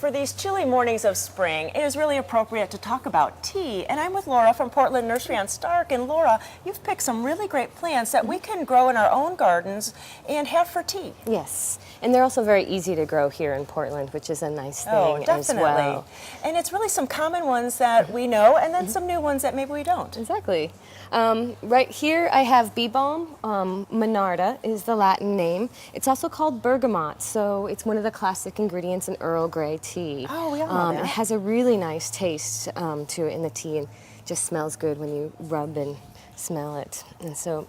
for these chilly mornings of spring, it is really appropriate to talk about tea. And I'm with Laura from Portland Nursery on Stark. And Laura, you've picked some really great plants that we can grow in our own gardens and have for tea. Yes, and they're also very easy to grow here in Portland, which is a nice thing as well. And it's really some common ones that we know, and then some new ones that maybe we don't. Exactly. Right here I have bee balm. Monarda is the Latin name. It's also called bergamot, so it's one of the classic ingredients in Earl Grey tea. Oh, we all know that. It has a really nice taste to it in the tea, and just smells good when you rub and smell it.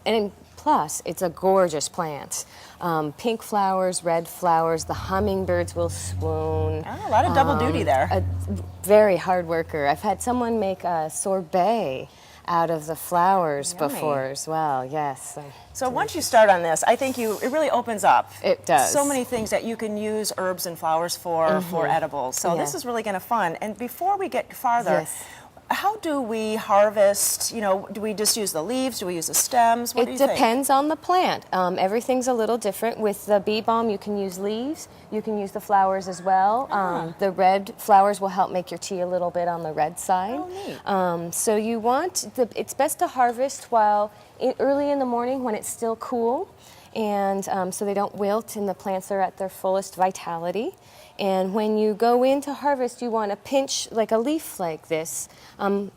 And plus, it's a gorgeous plant. Pink flowers, red flowers, the hummingbirds will swoon. Oh, a lot of double duty there. A very hard worker. I've had someone make a sorbet out of the flowers before as well, yes. So once you start on this, I think it really opens up. It does. So many things that you can use herbs and flowers for edibles. So this is really kind of fun. And before we get farther, how do we harvest? You know, do we just use the leaves? Do we use the stems? What do you think? It depends on the plant. Everything's a little different. With the bee balm, you can use leaves. You can use the flowers as well. The red flowers will help make your tea a little bit on the red side. Oh, neat. So you want, it's best to harvest while early in the morning when it's still cool, and so they don't wilt and the plants are at their fullest vitality. And when you go in to harvest, you want to pinch like a leaf like this.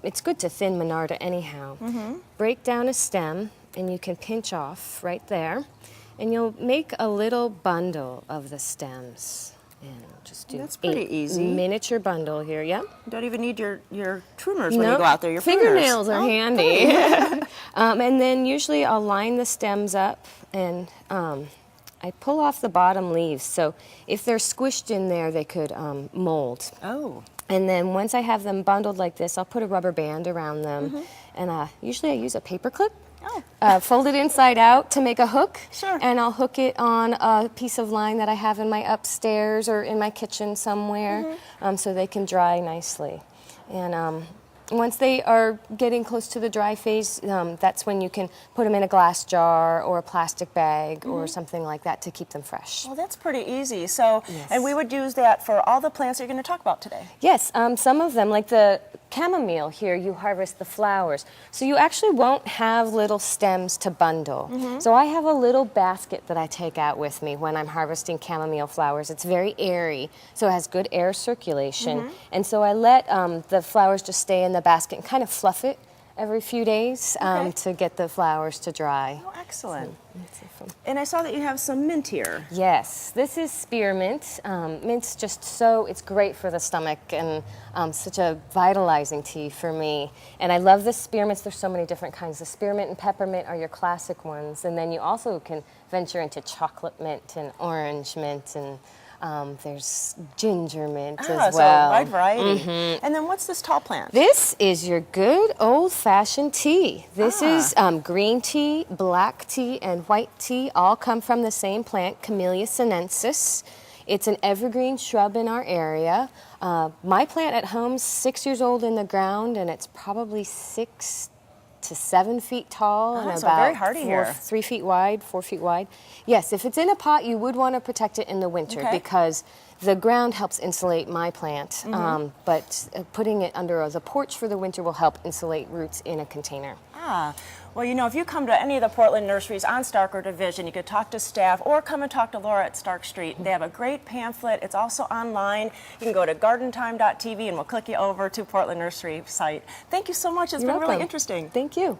It's good to thin Monarda anyhow. Break down a stem, and you can pinch off right there. And you'll make a little bundle of the stems. And I'll just do That's pretty easy. Miniature bundle here, yeah. You don't even need your trimmers when you go out there. Your fingernails pruners. are handy. And then usually I'll line the stems up, and I pull off the bottom leaves, so if they're squished in there, they could mold. Oh. And then once I have them bundled like this, I'll put a rubber band around them, and usually I use a paper clip. Fold it inside out to make a hook, and I'll hook it on a piece of line that I have in my upstairs or in my kitchen somewhere, so they can dry nicely. And once they are getting close to the dry phase, that's when you can put them in a glass jar or a plastic bag or something like that to keep them fresh. Well, that's pretty easy. So, and we would use that for all the plants that you're going to talk about today. Yes, some of them, like the chamomile here, you harvest the flowers. So you actually won't have little stems to bundle. So I have a little basket that I take out with me when I'm harvesting chamomile flowers. It's very airy, so it has good air circulation. And so I let the flowers just stay in the basket and kind of fluff it every few days to get the flowers to dry. Oh, excellent. And I saw that you have some mint here. Yes, this is spearmint. Mint's just it's great for the stomach, and such a vitalizing tea for me. And I love the spearmints. There's so many different kinds. The spearmint and peppermint are your classic ones. And then you also can venture into chocolate mint and orange mint, and there's ginger mint as well. So a wide variety. And then what's this tall plant? This is your good old-fashioned tea. This is green tea, black tea, and white tea all come from the same plant, Camellia sinensis. It's an evergreen shrub in our area. My plant at home's 6 years old in the ground, and it's probably 6 to 7 feet tall and so about very hardy here. 3 feet wide, 4 feet wide. Yes, if it's in a pot, you would want to protect it in the winter because the ground helps insulate my plant, but putting it under the porch for the winter will help insulate roots in a container. Well, you know, if you come to any of the Portland nurseries on Stark or Division, you could talk to staff or come and talk to Laura at Stark Street. They have a great pamphlet. It's also online. You can go to gardentime.tv and we'll click you over to Portland Nursery site. Thank you so much. It's been really interesting. Thank you.